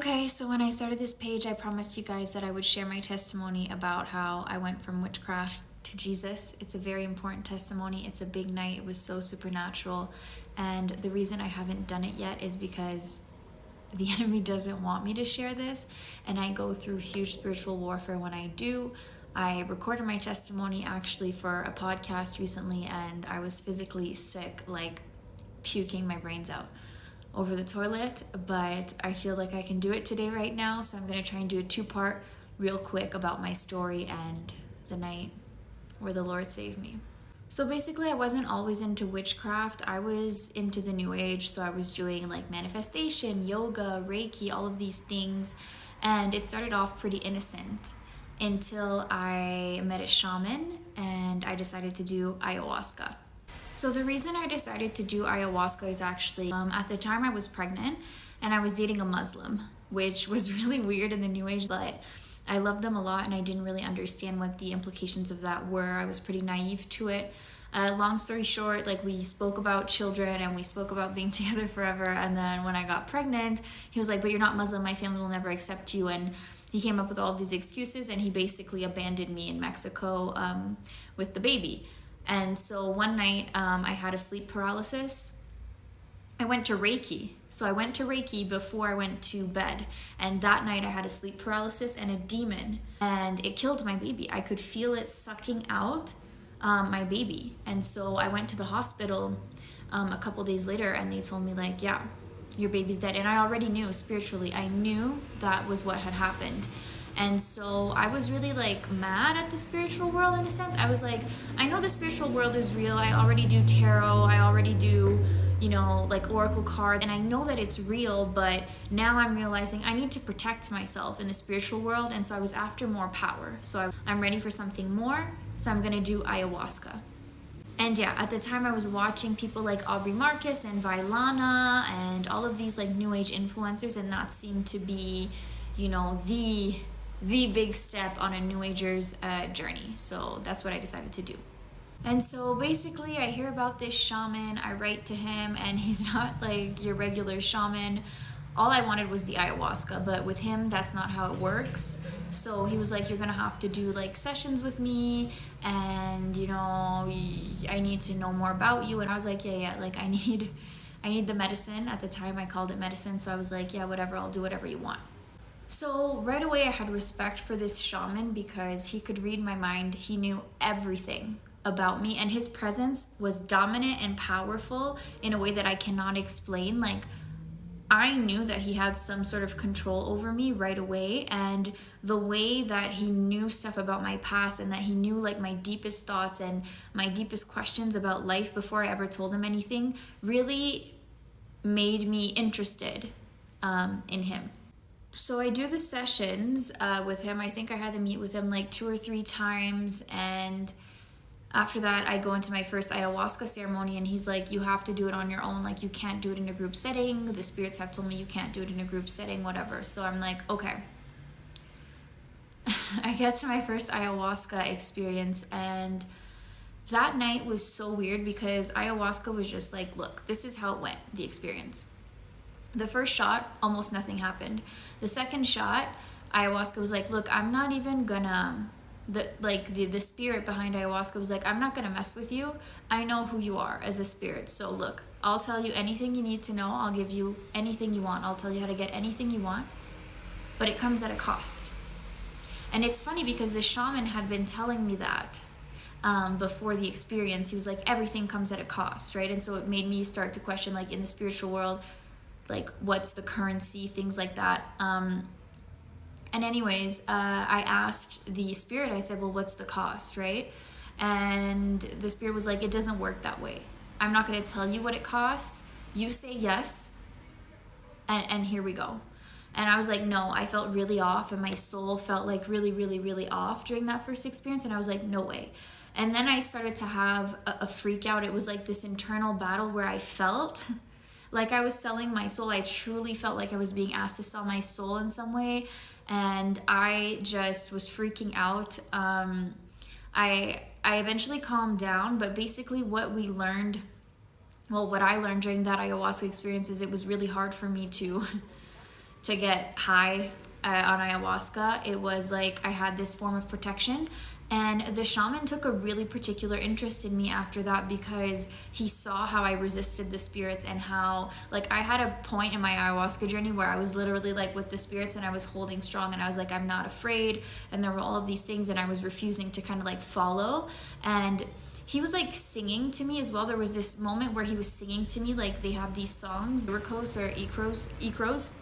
Okay, so when I started this page, I promised you guys that I would share my testimony about how I went from witchcraft to Jesus. It's a very important testimony. It's a big night. It was so supernatural. And the reason I haven't done it yet is because the enemy doesn't want me to share this. And I go through huge spiritual warfare when I do. I recorded my testimony actually for a podcast recently, and I was physically sick, like puking my brains out over the toilet, but I feel like I can do it today right now, so I'm going to try and do a two-part real quick about my story and the night where the Lord saved me. So basically, I wasn't always into witchcraft. I was into the New Age, so I was doing like manifestation, yoga, Reiki, all of these things, and it started off pretty innocent until I met a shaman and I decided to do ayahuasca. So the reason I decided to do ayahuasca is actually, at the time I was pregnant and I was dating a Muslim, which was really weird in the New Age, but I loved them a lot and I didn't really understand what the implications of that were. I was pretty naive to it. Long story short, like we spoke about children and we spoke about being together forever. And then when I got pregnant, he was like, but you're not Muslim, my family will never accept you. And he came up with all of these excuses and he basically abandoned me in Mexico with the baby. And so one night I had a sleep paralysis. I went to Reiki. So I went to Reiki before I went to bed. And that night I had a sleep paralysis and a demon. And it killed my baby. I could feel it sucking out my baby. And so I went to the hospital a couple days later and they told me like, yeah, your baby's dead. And I already knew spiritually. I knew that was what had happened. And so I was really like mad at the spiritual world in a sense. I was like, I know the spiritual world is real. I already do tarot. I already do, like oracle cards. And I know that it's real, but now I'm realizing I need to protect myself in the spiritual world. And so I was after more power. So I'm ready for something more. So I'm going to do ayahuasca. And yeah, at the time I was watching people like Aubrey Marcus and Vailana and all of these like new age influencers. And that seemed to be, the big step on a New Ager's journey. So that's what I decided to do. And so basically I hear about this shaman, I write to him, and he's not like your regular shaman. All I wanted was the ayahuasca, but with him, that's not how it works. So he was like, you're gonna have to do like sessions with me, and I need to know more about you. And I was like, yeah, like I need the medicine. At the time I called it medicine, so I was like, yeah, whatever, I'll do whatever you want. So right away I had respect for this shaman because he could read my mind. He knew everything about me and his presence was dominant and powerful in a way that I cannot explain. Like I knew that he had some sort of control over me right away, and the way that he knew stuff about my past and that he knew like my deepest thoughts and my deepest questions about life before I ever told him anything really made me interested in him. So I do the sessions with him. I think I had to meet with him like 2 or 3 times. And after that, I go into my first ayahuasca ceremony and he's like, you have to do it on your own. Like you can't do it in a group setting. The spirits have told me you can't do it in a group setting, whatever. So I'm like, okay. I get to my first ayahuasca experience and that night was so weird because ayahuasca was just like, look, this is how it went, the experience. The first shot, almost nothing happened. The second shot, ayahuasca was like, look, I'm not even gonna, the spirit behind ayahuasca was like, I'm not gonna mess with you. I know who you are as a spirit. So look, I'll tell you anything you need to know. I'll give you anything you want. I'll tell you how to get anything you want. But it comes at a cost. And it's funny because the shaman had been telling me that before the experience. He was like, everything comes at a cost, right? And so it made me start to question, like in the spiritual world, like what's the currency, things like that. And anyways, I asked the spirit, I said, well, what's the cost, right? And the spirit was like, it doesn't work that way. I'm not going to tell you what it costs. You say yes, and here we go. And I was like, no, I felt really off, and my soul felt like really, really, really off during that first experience. And I was like, no way. And then I started to have a freak out. It was like this internal battle where I felt like I was selling my soul. I truly felt like I was being asked to sell my soul in some way. And I just was freaking out. I eventually calmed down, but basically what I learned during that ayahuasca experience is it was really hard for me to to get high on ayahuasca. It was like I had this form of protection. And the shaman took a really particular interest in me after that because he saw how I resisted the spirits and how, like, I had a point in my ayahuasca journey where I was literally like with the spirits and I was holding strong and I was like, I'm not afraid. And there were all of these things and I was refusing to kind of like follow. And he was like singing to me as well. There was this moment where he was singing to me, like they have these songs, Irikos or Ikros.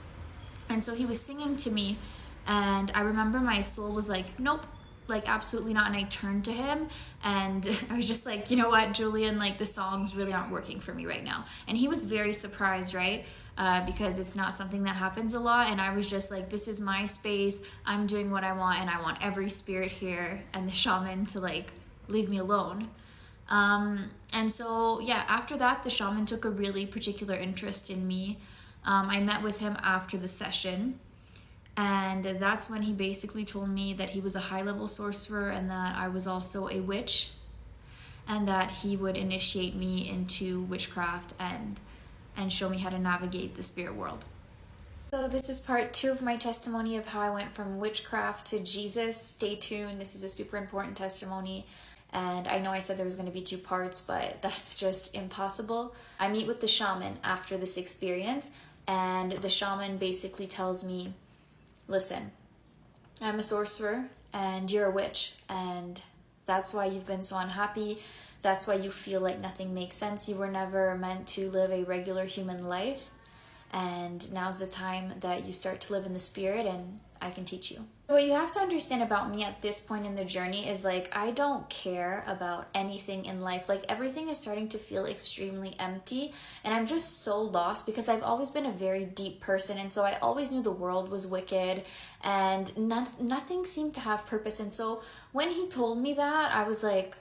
And so he was singing to me and I remember my soul was like, nope. Like absolutely not. And I turned to him and I was just like, you know what, Julian, like the songs really aren't working for me right now. And he was very surprised, right? Because it's not something that happens a lot. And I was just like, this is my space. I'm doing what I want and I want every spirit here and the shaman to like leave me alone. And so, yeah, after that, the shaman took a really particular interest in me. I met with him after the session. And that's when he basically told me that he was a high-level sorcerer and that I was also a witch and that he would initiate me into witchcraft and show me how to navigate the spirit world. So this is part 2 of my testimony of how I went from witchcraft to Jesus. Stay tuned. This is a super important testimony. And I know I said there was going to be 2 parts, but that's just impossible. I meet with the shaman after this experience, and the shaman basically tells me, listen, I'm a sorcerer and you're a witch, and that's why you've been so unhappy. That's why you feel like nothing makes sense. You were never meant to live a regular human life, and now's the time that you start to live in the spirit and I can teach you. So what you have to understand about me at this point in the journey is like, I don't care about anything in life. Like everything is starting to feel extremely empty and I'm just so lost because I've always been a very deep person. And so I always knew the world was wicked and nothing seemed to have purpose. And so when he told me that, I was like,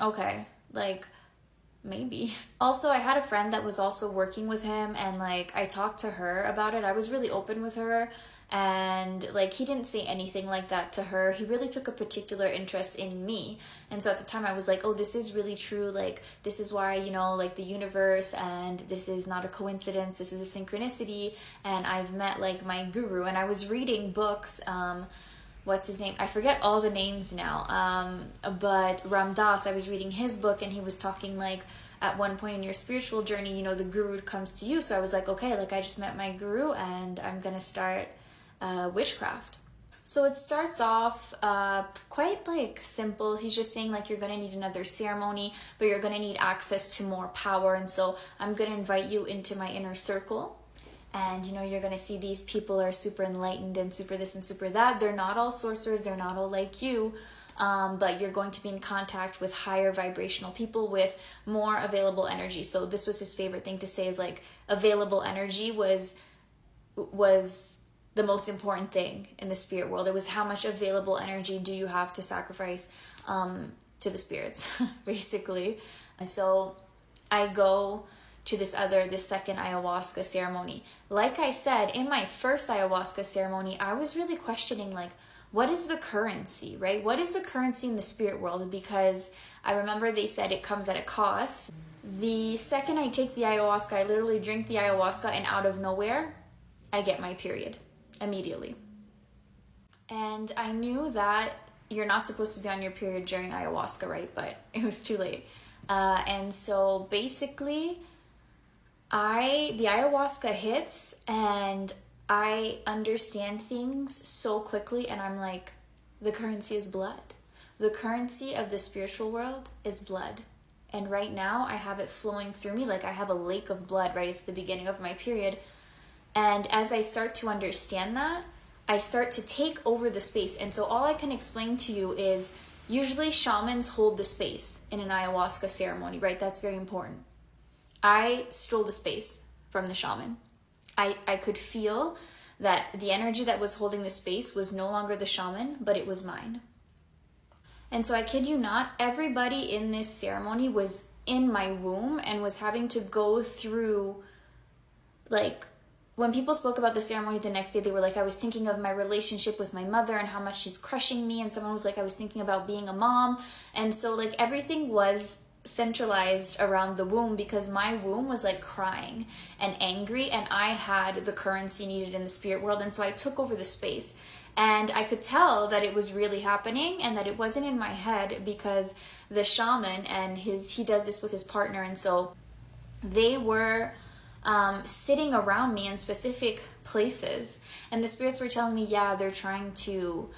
okay, like maybe. Also, I had a friend that was also working with him and like I talked to her about it. I was really open with her. And like he didn't say anything like that to her. He really took a particular interest in me. And so at the time I was like, oh, this is really true. Like this is why, you know, like the universe, and this is not a coincidence, this is a synchronicity. And I've met like my guru, and I was reading books, what's his name? I forget all the names now. But Ram Dass, I was reading his book and he was talking like, at one point in your spiritual journey, you know, the guru comes to you. So I was like, okay, like I just met my guru and I'm gonna start witchcraft. So it starts off quite like simple. He's just saying like you're gonna need another ceremony, but you're gonna need access to more power, and so I'm gonna invite you into my inner circle, and you know you're gonna see these people are super enlightened and super this and super that. They're not all sorcerers, they're not all like you, but you're going to be in contact with higher vibrational people with more available energy. So this was his favorite thing to say, is like available energy was the most important thing in the spirit world. It was how much available energy do you have to sacrifice to the spirits, basically. And so I go to this second ayahuasca ceremony. Like I said, in my first ayahuasca ceremony, I was really questioning like, what is the currency, right? What is the currency in the spirit world? Because I remember they said it comes at a cost. The second I take the ayahuasca, I literally drink the ayahuasca and out of nowhere, I get my period. Immediately. And I knew that you're not supposed to be on your period during ayahuasca, right? But it was too late. And so basically, the ayahuasca hits and I understand things so quickly, and I'm like, the currency is blood. The currency of the spiritual world is blood. And right now I have it flowing through me like I have a lake of blood, right? It's the beginning of my period. And as I start to understand that, I start to take over the space. And so all I can explain to you is usually shamans hold the space in an ayahuasca ceremony, right? That's very important. I stole the space from the shaman. I could feel that the energy that was holding the space was no longer the shaman, but it was mine. And so I kid you not, everybody in this ceremony was in my womb and was having to go through, like, when people spoke about the ceremony the next day, they were like, I was thinking of my relationship with my mother and how much she's crushing me. And someone was like, I was thinking about being a mom. And so like everything was centralized around the womb because my womb was like crying and angry, and I had the currency needed in the spirit world. And so I took over the space, and I could tell that it was really happening and that it wasn't in my head, because the shaman and he does this with his partner, and so they were sitting around me in specific places, and the spirits were telling me, yeah, they're trying to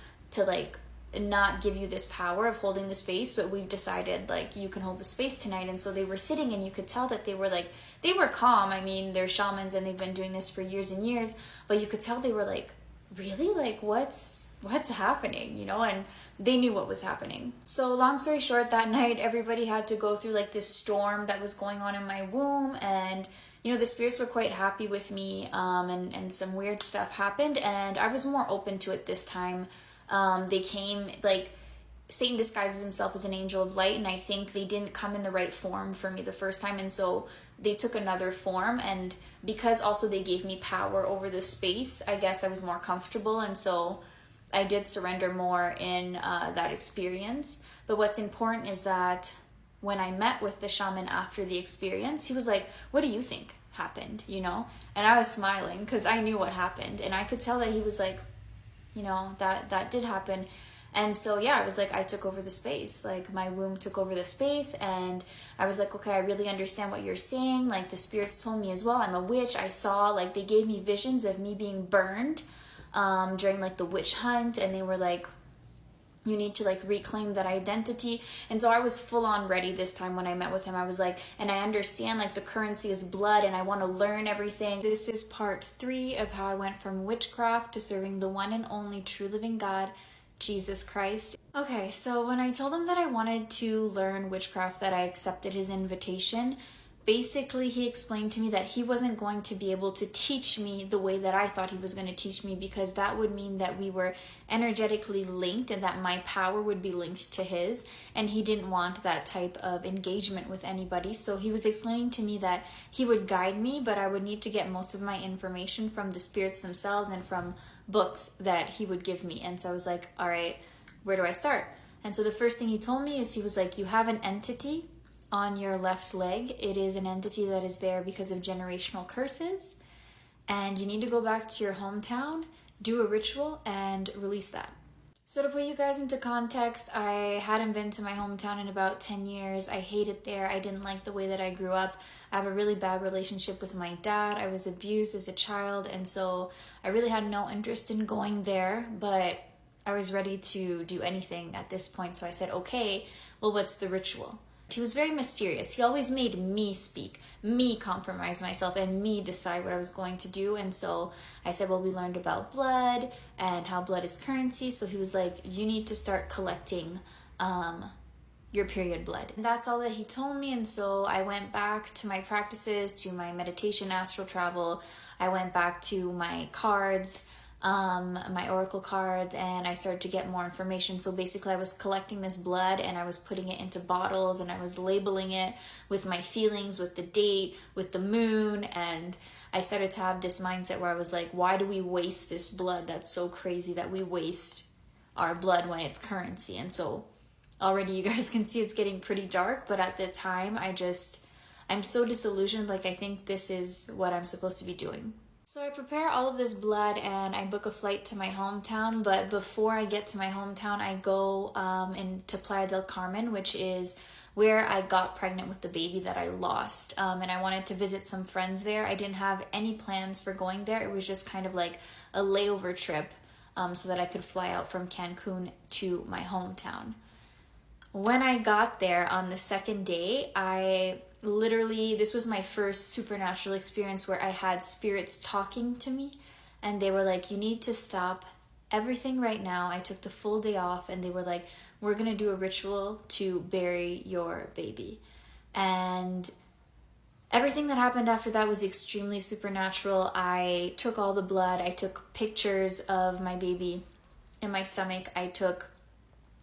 like not give you this power of holding the space, but we've decided like you can hold the space tonight. And so they were sitting, and you could tell that they were calm. I mean, they're shamans and they've been doing this for years and years, but you could tell they were like, really, like what's happening, you know? And they knew what was happening. So long story short, that night everybody had to go through like this storm that was going on in my womb, and you know, the spirits were quite happy with me, and some weird stuff happened, and I was more open to it this time. They came, like, Satan disguises himself as an angel of light, and I think they didn't come in the right form for me the first time, and so they took another form, and because also they gave me power over the space, I guess I was more comfortable, and so I did surrender more in that experience. But what's important is that when I met with the shaman after the experience, he was like, what do you think happened, you know? And I was smiling because I knew what happened, and I could tell that he was like, you know, that did happen. And so yeah, I was like, I took over the space, like my womb took over the space, and I was like, okay, I really understand what you're saying. Like the spirits told me as well, I'm a witch. I saw, like, they gave me visions of me being burned during like the witch hunt, and they were like, you need to like reclaim that identity. And so I was full on ready this time when I met with him. I was like, and I understand like the currency is blood, and I want to learn everything. This is part 3 of how I went from witchcraft to serving the one and only true living God, Jesus Christ. Okay, so when I told him that I wanted to learn witchcraft, that I accepted his invitation, basically he explained to me that he wasn't going to be able to teach me the way that I thought he was going to teach me, because that would mean that we were energetically linked and that my power would be linked to his, and he didn't want that type of engagement with anybody. So he was explaining to me that he would guide me, but I would need to get most of my information from the spirits themselves and from books that he would give me. And so I was like, all right, where do I start? And so the first thing he told me is, he was like, you have an entity on your left leg. It is an entity that is there because of generational curses, and you need to go back to your hometown, do a ritual, and release that. So to put you guys into context, I hadn't been to my hometown in about 10 years. I hate it there. I didn't like the way that I grew up. I have a really bad relationship with my dad. I was abused as a child, and so I really had no interest in going there, but I was ready to do anything at this point. So I said, okay, well, what's the ritual? He was very mysterious. He always made me speak, me compromise myself, and me decide what I was going to do. And so I said, well, we learned about blood and how blood is currency. So he was like, you need to start collecting your period blood. And that's all that he told me. And so I went back to my practices, to my meditation, astral travel. I went back to my cards, my oracle cards, and I started to get more information. So basically I was collecting this blood, and I was putting it into bottles, and I was labeling it with my feelings, with the date, with the moon, and I started to have this mindset where I was like, why do we waste this blood? That's so crazy that we waste our blood when it's currency. And so already you guys can see it's getting pretty dark, but at the time I'm so disillusioned. Like, I think this is what I'm supposed to be doing. So I prepare all of this blood, and I book a flight to my hometown, but before I get to my hometown, I go into Playa del Carmen, which is where I got pregnant with the baby that I lost, and I wanted to visit some friends there. I didn't have any plans for going there. It was just kind of like a layover trip so that I could fly out from Cancun to my hometown. When I got there on the second day, this was my first supernatural experience where I had spirits talking to me, and they were like, you need to stop everything right now. I took the full day off, and they were like, we're going to do a ritual to bury your baby. And everything that happened after that was extremely supernatural. I took all the blood. I took pictures of my baby in my stomach. I took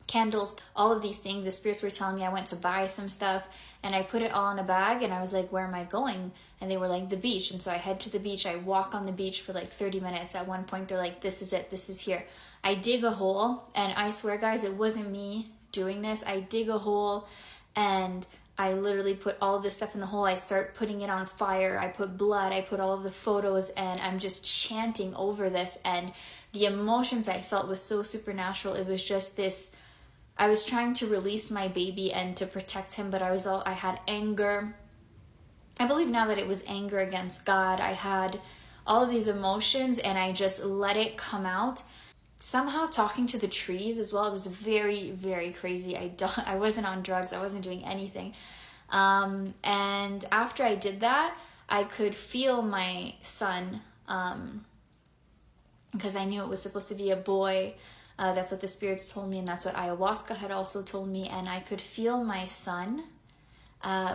candles, all of these things. The spirits were telling me I went to buy some stuff, and I put it all in a bag, and I was like, where am I going? And they were like, the beach. And so I head to the beach. I walk on the beach for like 30 minutes. At one point they're like, this is it, this is here. I dig a hole, and I swear guys, it wasn't me doing this. I dig a hole, and I literally put all of this stuff in the hole. I start putting it on fire. I put blood. I put all of the photos, and I'm just chanting over this. And the emotions I felt was so supernatural. It was just this, I was trying to release my baby and to protect him, but I had anger. I believe now that it was anger against God. I had all of these emotions, and I just let it come out. Somehow talking to the trees as well. It was very, very crazy. I wasn't on drugs. I wasn't doing anything. And after I did that, I could feel my son, because I knew it was supposed to be a boy. That's what the spirits told me, and that's what Ayahuasca had also told me. And I could feel my son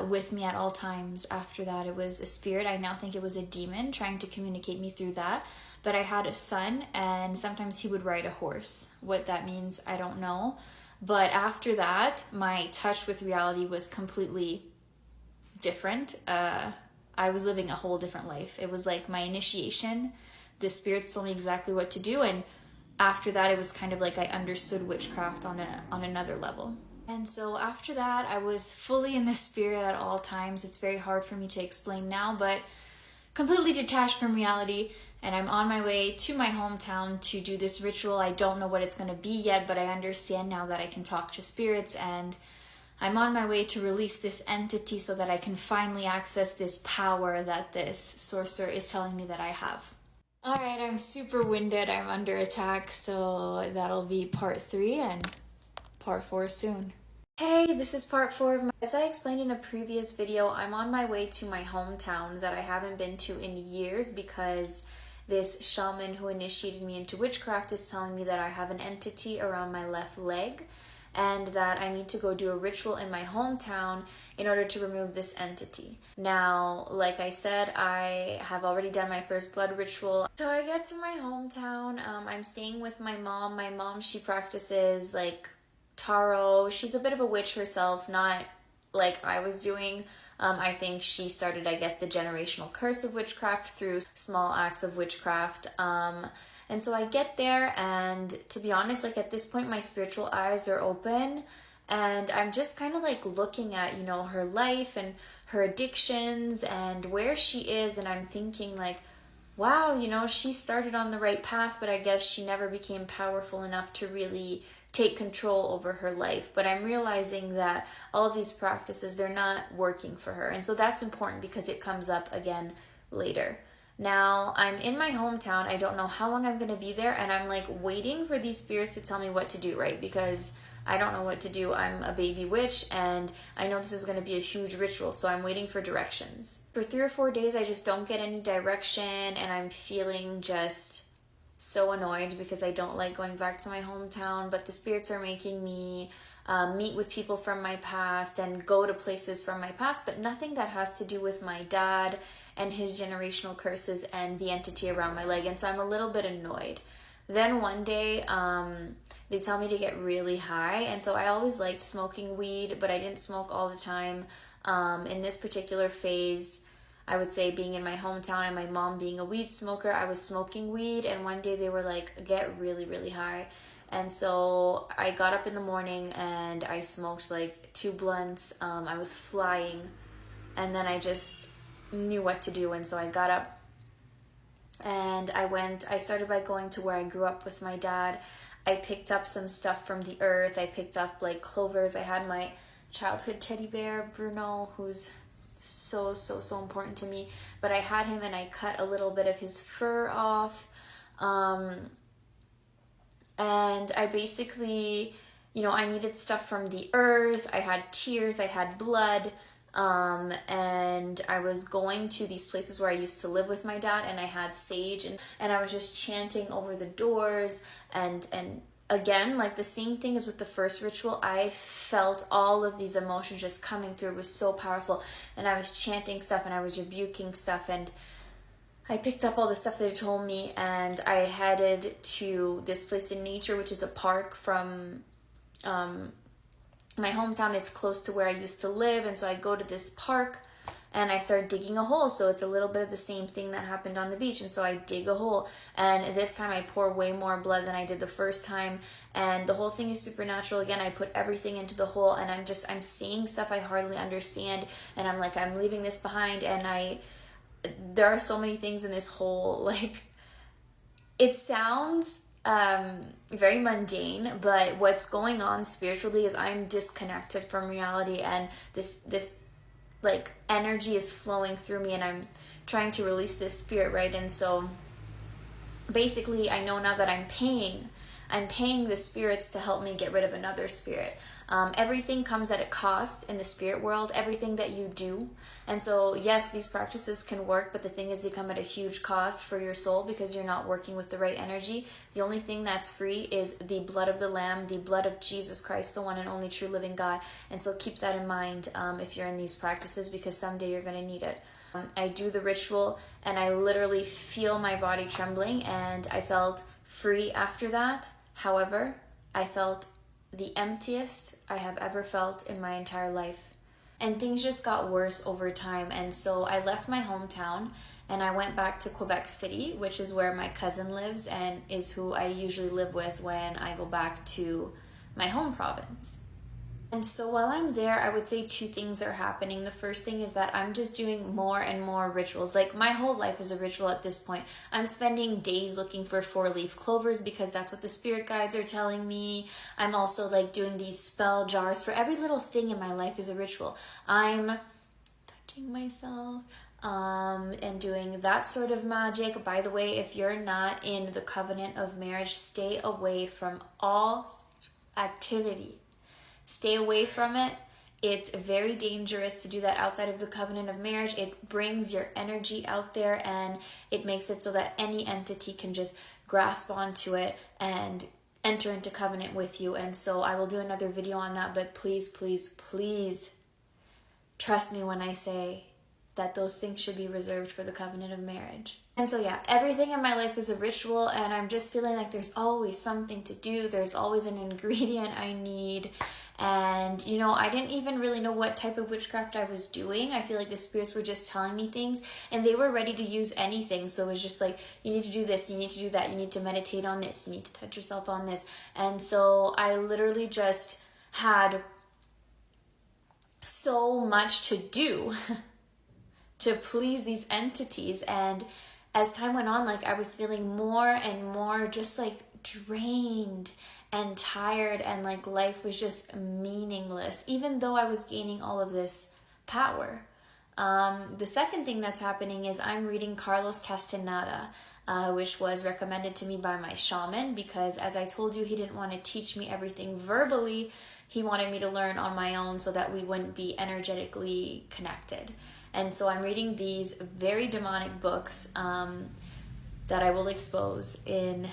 with me at all times. After that, it was a spirit. I now think it was a demon trying to communicate me through that. But I had a son, and sometimes he would ride a horse. What that means, I don't know. But after that, my touch with reality was completely different. I was living a whole different life. It was like my initiation. The spirits told me exactly what to do, and after that, it was kind of like I understood witchcraft on another level. And so after that, I was fully in the spirit at all times. It's very hard for me to explain now, but completely detached from reality. And I'm on my way to my hometown to do this ritual. I don't know what it's going to be yet, but I understand now that I can talk to spirits, and I'm on my way to release this entity so that I can finally access this power that this sorcerer is telling me that I have. All right, I'm super winded. I'm under attack, so that'll be part 3 and part 4 soon. Hey, this is part 4 of my... As I explained in a previous video, I'm on my way to my hometown that I haven't been to in years because this shaman who initiated me into witchcraft is telling me that I have an entity around my left leg and that I need to go do a ritual in my hometown in order to remove this entity. Now, like I said, I have already done my first blood ritual. So I get to my hometown. I'm staying with my mom. My mom, she practices like tarot. She's a bit of a witch herself, not like I was doing. I think she started, I guess, the generational curse of witchcraft through small acts of witchcraft. And so I get there, and to be honest, like at this point, my spiritual eyes are open, and I'm just kind of like looking at, you know, her life and her addictions and where she is. And I'm thinking like, wow, you know, she started on the right path, but I guess she never became powerful enough to really take control over her life. But I'm realizing that all of these practices, they're not working for her. And so that's important because it comes up again later. Now, I'm in my hometown. I don't know how long I'm going to be there. And I'm like waiting for these spirits to tell me what to do, right? Because I don't know what to do. I'm a baby witch, and I know this is going to be a huge ritual. So I'm waiting for directions. For 3 or 4 days, I just don't get any direction. And I'm feeling just so annoyed because I don't like going back to my hometown, but the spirits are making me meet with people from my past and go to places from my past, but nothing that has to do with my dad and his generational curses and the entity around my leg. And so I'm a little bit annoyed. Then one day, they tell me to get really high. And so I always liked smoking weed, but I didn't smoke all the time. In this particular phase, I would say being in my hometown and my mom being a weed smoker, I was smoking weed, and one day they were like, get really, really high. And so I got up in the morning and I smoked like 2 blunts. I was flying, and then I just knew what to do. And so I got up and I started by going to where I grew up with my dad. I picked up some stuff from the earth. I picked up like clovers. I had my childhood teddy bear, Bruno, who's so important to me, but I had him and I cut a little bit of his fur off, and I basically, you know, I needed stuff from the earth. I had tears, I had blood, and I was going to these places where I used to live with my dad, and I had sage, and I was just chanting over the doors, and again, like the same thing as with the first ritual, I felt all of these emotions just coming through. It was so powerful. And I was chanting stuff and I was rebuking stuff. And I picked up all the stuff that they told me, and I headed to this place in nature, which is a park from my hometown. It's close to where I used to live. And so I go to this park, and I start digging a hole. So it's a little bit of the same thing that happened on the beach. And so I dig a hole, and this time I pour way more blood than I did the first time. And the whole thing is supernatural. Again, I put everything into the hole, and I'm seeing stuff I hardly understand. And I'm like, I'm leaving this behind. And there are so many things in this hole. Like, it sounds very mundane, but what's going on spiritually is I'm disconnected from reality, and this like energy is flowing through me, and I'm trying to release this spirit, right? And so basically I know now that I'm paying the spirits to help me get rid of another spirit. Everything comes at a cost in the spirit world, everything that you do. And so, yes, these practices can work, but the thing is they come at a huge cost for your soul because you're not working with the right energy. The only thing that's free is the blood of the Lamb, the blood of Jesus Christ, the one and only true living God. And so keep that in mind if you're in these practices, because someday you're going to need it. I do the ritual, and I literally feel my body trembling, and I felt free after that. However, I felt the emptiest I have ever felt in my entire life. And things just got worse over time. And so I left my hometown and I went back to Quebec City, which is where my cousin lives and is who I usually live with when I go back to my home province. And so while I'm there, I would say two things are happening. The first thing is that I'm just doing more and more rituals. Like, my whole life is a ritual at this point. I'm spending days looking for 4-leaf clovers because that's what the spirit guides are telling me. I'm also like doing these spell jars. For every little thing in my life is a ritual. I'm touching myself and doing that sort of magic. By the way, if you're not in the covenant of marriage, stay away from all activity. Stay away from it. It's very dangerous to do that outside of the covenant of marriage. It brings your energy out there, and it makes it so that any entity can just grasp onto it and enter into covenant with you. And so I will do another video on that, but please, please, please trust me when I say that those things should be reserved for the covenant of marriage. And so yeah, everything in my life is a ritual, and I'm just feeling like there's always something to do. There's always an ingredient I need. And, you know, I didn't even really know what type of witchcraft I was doing. I feel like the spirits were just telling me things, and they were ready to use anything. So it was just like, you need to do this, you need to do that, you need to meditate on this, you need to touch yourself on this. And so I literally just had so much to do to please these entities. And as time went on, like, I was feeling more and more just like drained and tired, and like life was just meaningless, even though I was gaining all of this power. The second thing that's happening is I'm reading Carlos Castaneda, which was recommended to me by my shaman, because as I told you, he didn't want to teach me everything verbally. He wanted me to learn on my own so that we wouldn't be energetically connected. And so I'm reading these very demonic books that I will expose in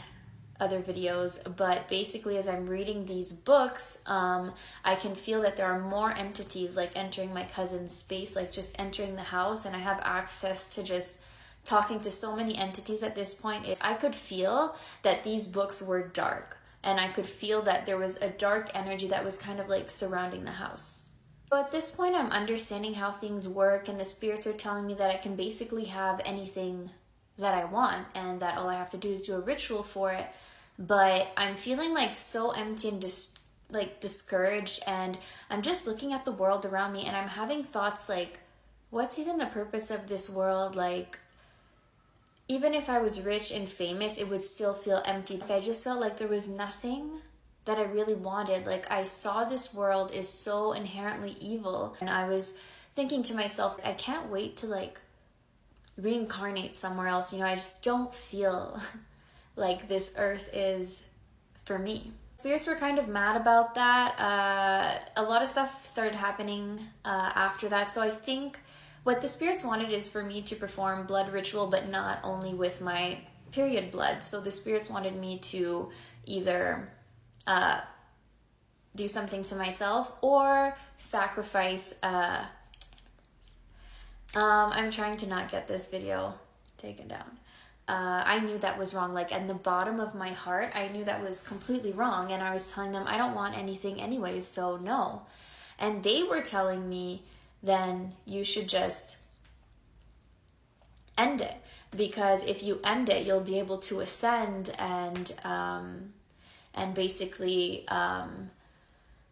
other videos, but basically as I'm reading these books, I can feel that there are more entities like entering my cousin's space, like just entering the house, and I have access to just talking to so many entities at this point. I could feel that these books were dark, and I could feel that there was a dark energy that was kind of like surrounding the house. So at this point, I'm understanding how things work, and the spirits are telling me that I can basically have anything that I want, and that all I have to do is do a ritual for it. But I'm feeling like so empty and discouraged, and I'm just looking at the world around me, and I'm having thoughts like, what's even the purpose of this world? Like, even if I was rich and famous, it would still feel empty. Like, I just felt like there was nothing that I really wanted. Like, I saw this world is so inherently evil, and I was thinking to myself, I can't wait to like reincarnate somewhere else. You know, I just don't feel like this earth is for me. Spirits were kind of mad about that. A lot of stuff started happening after that. So I think what the spirits wanted is for me to perform blood ritual, but not only with my period blood. So the spirits wanted me to either do something to myself or sacrifice. I'm trying to not get this video taken down. I knew that was wrong. Like, at the bottom of my heart, I knew that was completely wrong. And I was telling them, I don't want anything anyways, so no. And they were telling me, then you should just end it, because if you end it, you'll be able to ascend and basically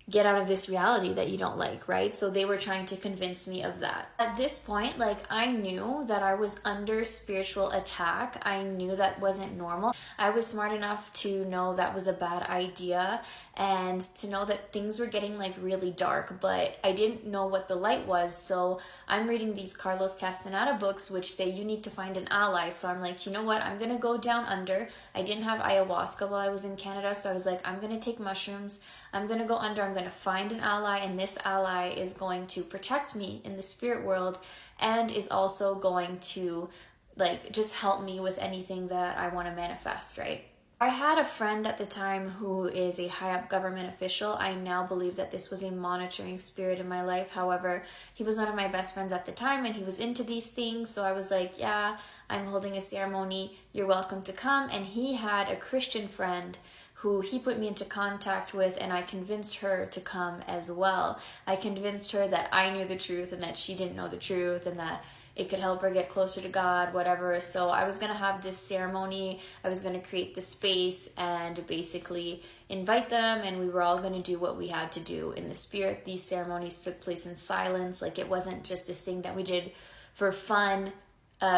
get out of this reality that you don't like, right? So they were trying to convince me of that. At this point, like, I knew that I was under spiritual attack. I knew that wasn't normal. I was smart enough to know that was a bad idea and to know that things were getting like really dark, but I didn't know what the light was. So I'm reading these Carlos Castaneda books which say you need to find an ally. So I'm like, you know what? I'm gonna go down under. I didn't have ayahuasca while I was in Canada, so I was like, I'm gonna take mushrooms. I'm gonna go under. I'm gonna find an ally, and this ally is going to protect me in the spirit world and is also going to like just help me with anything that I want to manifest, right? I had a friend at the time who is a high up government official. I now believe that this was a monitoring spirit in my life. However, he was one of my best friends at the time and he was into these things. So I was like, yeah, I'm holding a ceremony. You're welcome to come. And he had a Christian friend who he put me into contact with, and I convinced her to come as well. I convinced her that I knew the truth and that she didn't know the truth and that it could help her get closer to God, whatever. So I was going to have this ceremony. I was going to create the space and basically invite them, and we were all going to do what we had to do in the spirit. These ceremonies took place in silence. Like, it wasn't just this thing that we did for fun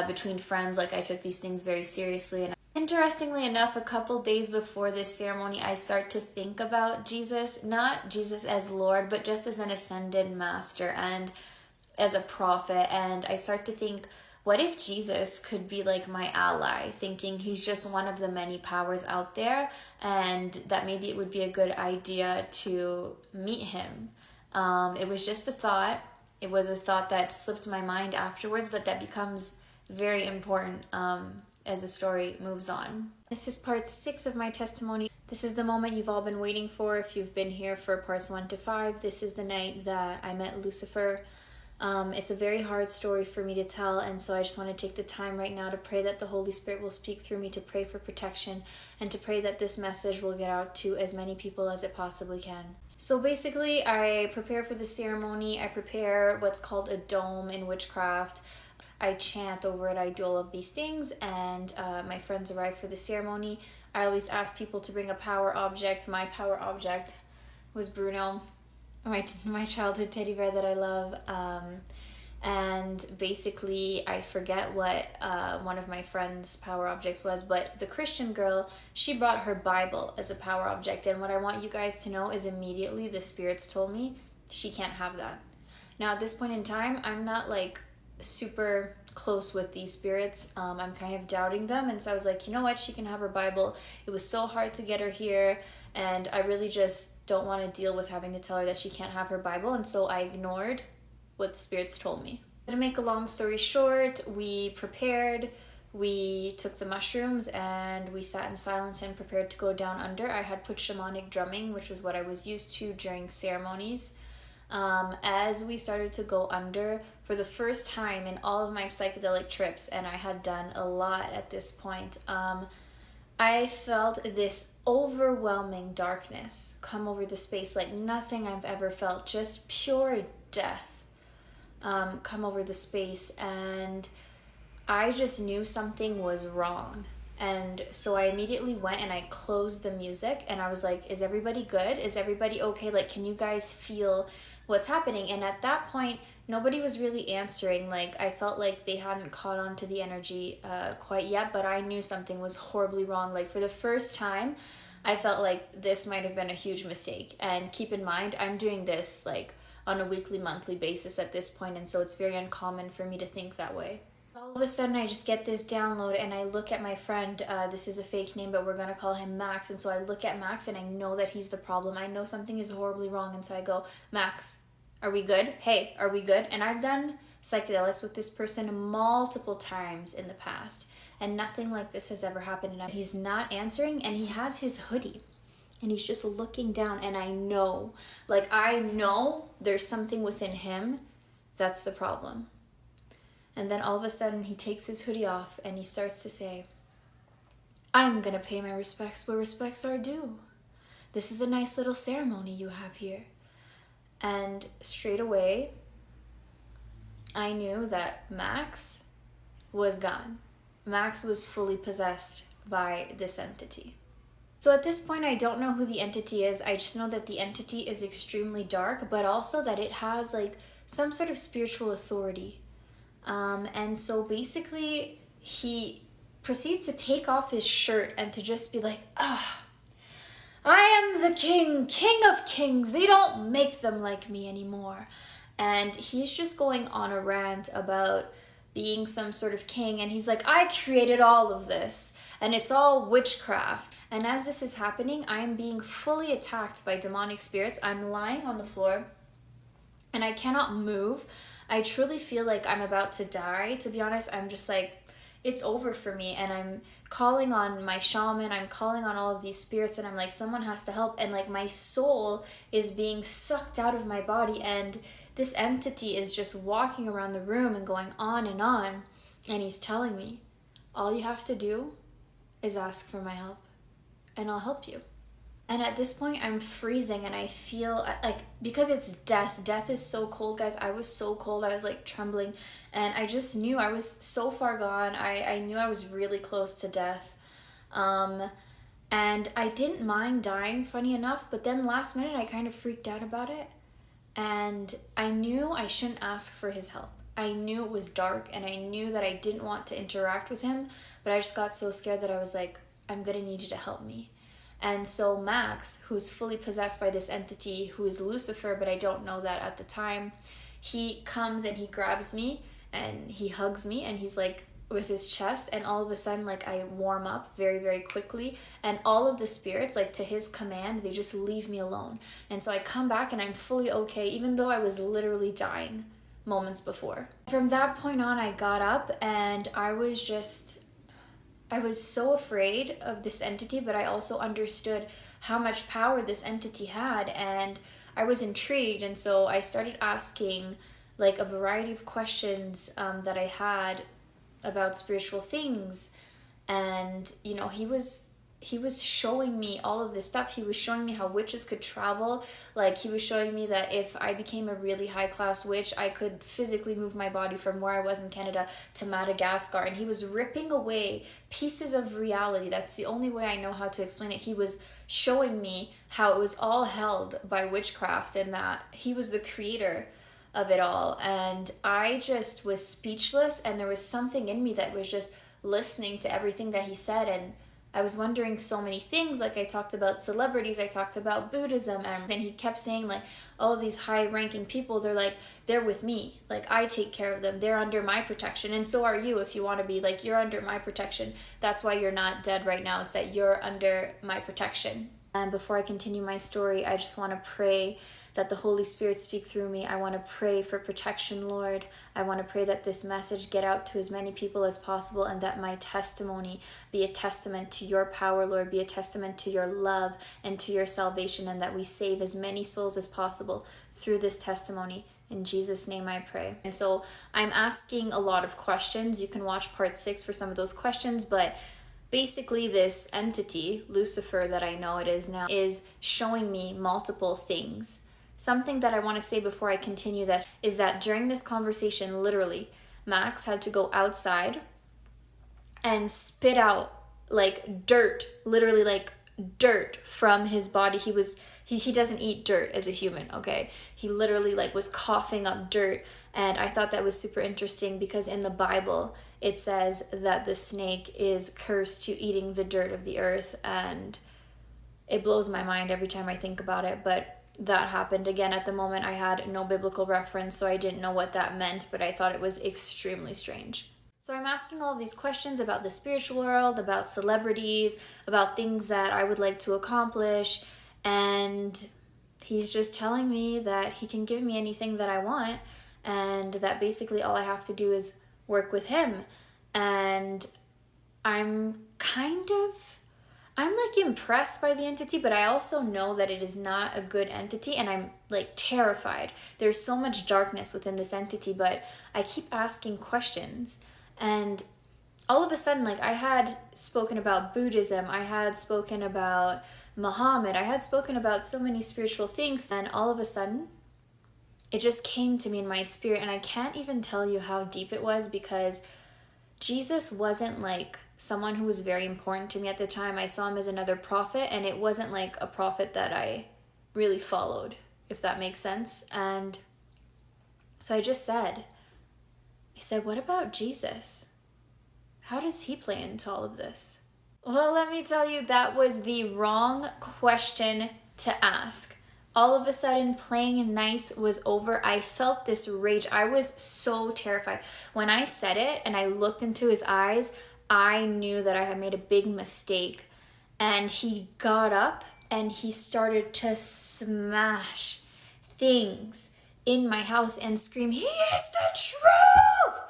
between friends. Like, I took these things very seriously. And interestingly enough, a couple days before this ceremony, I start to think about Jesus, not Jesus as Lord, but just as an ascended master and as a prophet. And I start to think, what if Jesus could be like my ally, thinking he's just one of the many powers out there, and that maybe it would be a good idea to meet him. It was just a thought. It was a thought that slipped my mind afterwards, but that becomes very important as the story moves on. This is part 6 of my testimony. This is the moment you've all been waiting for. If you've been here for parts 1 to 5, this is the night that I met Lucifer. It's a very hard story for me to tell, and so I just want to take the time right now to pray that the Holy Spirit will speak through me, to pray for protection, and to pray that this message will get out to as many people as it possibly can. So basically, I prepare for the ceremony. I prepare what's called a dome in witchcraft. I chant over it. I do all of these things, and my friends arrive for the ceremony. I always ask people to bring a power object. My power object was Bruno, my childhood teddy bear that I love, and basically I forget what one of my friend's power objects was, but the Christian girl, she brought her Bible as a power object, and what I want you guys to know is immediately the spirits told me she can't have that. Now at this point in time, I'm not like super close with these spirits. I'm kind of doubting them, and so I was like, you know what, she can have her Bible. It was so hard to get her here, and I really just don't want to deal with having to tell her that she can't have her Bible, and so I ignored what the spirits told me. To make a long story short, we prepared, we took the mushrooms, and we sat in silence and prepared to go down under. I had put shamanic drumming, which was what I was used to during ceremonies. As we started to go under, for the first time in all of my psychedelic trips, and I had done a lot at this point, I felt this overwhelming darkness come over the space like nothing I've ever felt, just pure death come over the space, and I just knew something was wrong. And so I immediately went and I closed the music, and I was like, is everybody good? Is everybody okay? Like, can you guys feel what's happening? And at that point, nobody was really answering. Like, I felt like they hadn't caught on to the energy quite yet, but I knew something was horribly wrong. Like, for the first time, I felt like this might have been a huge mistake. And keep in mind, I'm doing this like on a weekly, monthly basis at this point, and so it's very uncommon for me to think that way. All of a sudden, I just get this download, and I look at my friend. This is a fake name, but we're going to call him Max. And so I look at Max, and I know that he's the problem. I know something is horribly wrong, and so I go, Max, are we good? Hey, are we good? And I've done psychedelics with this person multiple times in the past, and nothing like this has ever happened. And he's not answering, and he has his hoodie, and he's just looking down, and I know there's something within him that's the problem. And then all of a sudden, he takes his hoodie off, and he starts to say, I'm going to pay my respects where respects are due. This is a nice little ceremony you have here. And straight away, I knew that Max was gone. Max was fully possessed by this entity. So at this point, I don't know who the entity is. I just know that the entity is extremely dark, but also that it has like some sort of spiritual authority. And so basically, he proceeds to take off his shirt and to just be like, I am the king of kings. They don't make them like me anymore. And he's just going on a rant about being some sort of king. And he's like, I created all of this and it's all witchcraft. And as this is happening, I am being fully attacked by demonic spirits. I'm lying on the floor and I cannot move. I truly feel like I'm about to die. To be honest, I'm just like, it's over for me. And I'm calling on my shaman. I'm calling on all of these spirits and I'm like, someone has to help. And like my soul is being sucked out of my body. And this entity is just walking around the room and going on. And he's telling me, all you have to do is ask for my help and I'll help you. And at this point, I'm freezing and I feel like, because it's death. Death is so cold, guys. I was so cold. I was like trembling and I just knew I was so far gone. I knew I was really close to death. And I didn't mind dying, funny enough, but then last minute I kind of freaked out about it. And I knew I shouldn't ask for his help. I knew it was dark and I knew that I didn't want to interact with him, but I just got so scared that I was like, I'm gonna need you to help me. And so Max, who's fully possessed by this entity, who is Lucifer, but I don't know that at the time, he comes and he grabs me and he hugs me and he's like with his chest, and all of a sudden like I warm up very, very quickly, and all of the spirits, like to his command, they just leave me alone. And so I come back and I'm fully okay, even though I was literally dying moments before. From that point on, I got up and I was so afraid of this entity, but I also understood how much power this entity had, and I was intrigued. And so I started asking like a variety of questions that I had about spiritual things. And you know, he was showing me all of this stuff. He was showing me how witches could travel. Like he was showing me that if I became a really high class witch, I could physically move my body from where I was in Canada to Madagascar. And he was ripping away pieces of reality. That's the only way I know how to explain it. He was showing me how it was all held by witchcraft and that he was the creator of it all. And I just was speechless, and there was something in me that was just listening to everything that he said. And I was wondering so many things. Like I talked about celebrities, I talked about Buddhism, and then he kept saying like all of these high ranking people, they're with me. Like I take care of them. They're under my protection. And so are you if you want to be. Like you're under my protection. That's why you're not dead right now. It's that you're under my protection. And before I continue my story, I just want to pray that the Holy Spirit speak through me. I want to pray for protection, Lord. I want to pray that this message get out to as many people as possible, and that my testimony be a testament to your power, Lord, be a testament to your love and to your salvation, and that we save as many souls as possible through this testimony. In Jesus' name I pray. And so I'm asking a lot of questions. You can watch part 6 for some of those questions, but basically this entity, Lucifer that I know it is now, is showing me multiple things. Something that I want to say before I continue this is that during this conversation, literally, Max had to go outside and spit out like dirt, literally like dirt from his body. He doesn't eat dirt as a human, okay? He literally like was coughing up dirt. And I thought that was super interesting because in the Bible, it says that the snake is cursed to eating the dirt of the earth. And it blows my mind every time I think about it. But that happened. Again, at the moment, I had no biblical reference, so I didn't know what that meant, but I thought it was extremely strange. So I'm asking all of these questions about the spiritual world, about celebrities, about things that I would like to accomplish, and he's just telling me that he can give me anything that I want, and that basically all I have to do is work with him. And I'm like impressed by the entity, but I also know that it is not a good entity, and I'm like terrified. There's so much darkness within this entity, but I keep asking questions. And all of a sudden, like I had spoken about Buddhism, I had spoken about Muhammad, I had spoken about so many spiritual things, and all of a sudden, it just came to me in my spirit, and I can't even tell you how deep it was because Jesus wasn't like someone who was very important to me at the time. I saw him as another prophet, and it wasn't like a prophet that I really followed, if that makes sense. And so I said, what about Jesus? How does he play into all of this? Well, let me tell you, that was the wrong question to ask. All of a sudden, playing nice was over. I felt this rage. I was so terrified. When I said it and I looked into his eyes, I knew that I had made a big mistake. And he got up and he started to smash things in my house and scream, "He is the truth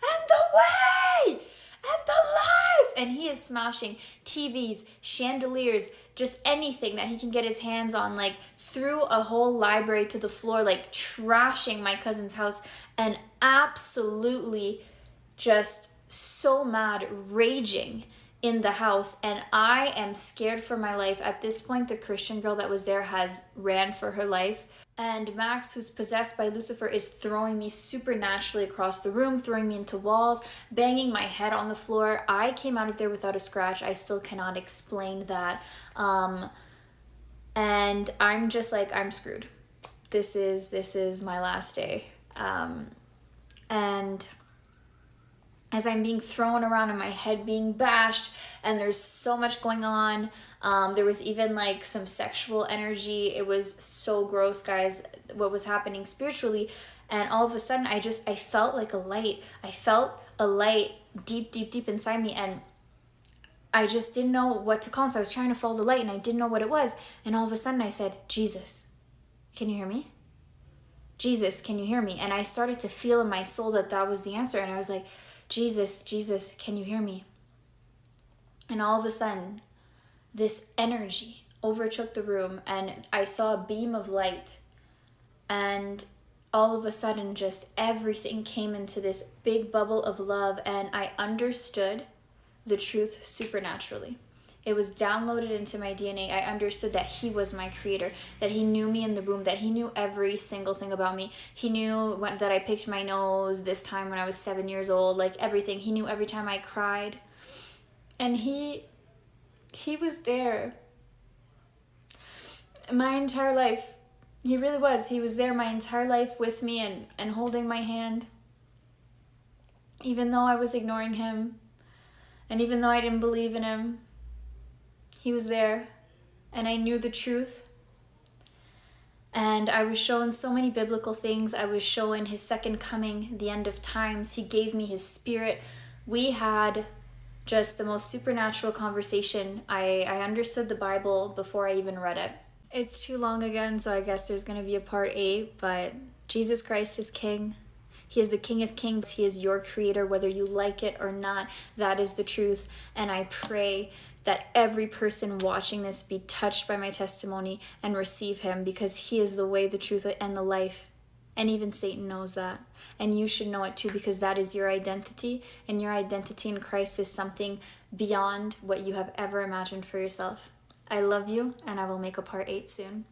and the way and the life!" And he is smashing TVs, chandeliers, just anything that he can get his hands on, like threw a whole library to the floor, like trashing my cousin's house, and absolutely just so mad, raging in the house. And I am scared for my life. At this point, the Christian girl that was there has ran for her life. And Max, who's possessed by Lucifer, is throwing me supernaturally across the room, throwing me into walls, banging my head on the floor. I came out of there without a scratch. I still cannot explain that. And I'm just like, I'm screwed. This is my last day. And as I'm being thrown around and my head being bashed, and there's so much going on. There was even like some sexual energy. It was so gross, guys, what was happening spiritually. And all of a sudden, I felt like a light. I felt a light deep inside me, and I just didn't know what to call it. So I was trying to follow the light, and I didn't know what it was. And all of a sudden, I said, "Jesus, can you hear me? Jesus, can you hear me?" And I started to feel in my soul that was the answer. And I was like, Jesus, can you hear me? And all of a sudden, this energy overtook the room, and I saw a beam of light. And all of a sudden, just everything came into this big bubble of love, and I understood the truth supernaturally. It was downloaded into my DNA. I understood that he was my creator, that he knew me in the womb, that he knew every single thing about me. He knew that I picked my nose this time when I was 7 years old, like everything. He knew every time I cried. And he was there my entire life. He really was. He was there my entire life with me and holding my hand. Even though I was ignoring him, and even though I didn't believe in him, he was there, and I knew the truth. And I was shown so many biblical things. I was shown his second coming, the end of times. He gave me his spirit. We had just the most supernatural conversation. I understood the Bible before I even read it. It's too long again, so I guess there's going to be a part 8, but Jesus Christ is King. He is the King of Kings. He is your creator, whether you like it or not. That is the truth. And I pray that every person watching this be touched by my testimony and receive him, because he is the way, the truth, and the life. And even Satan knows that. And you should know it too, because that is your identity. And your identity in Christ is something beyond what you have ever imagined for yourself. I love you, and I will make a part 8 soon.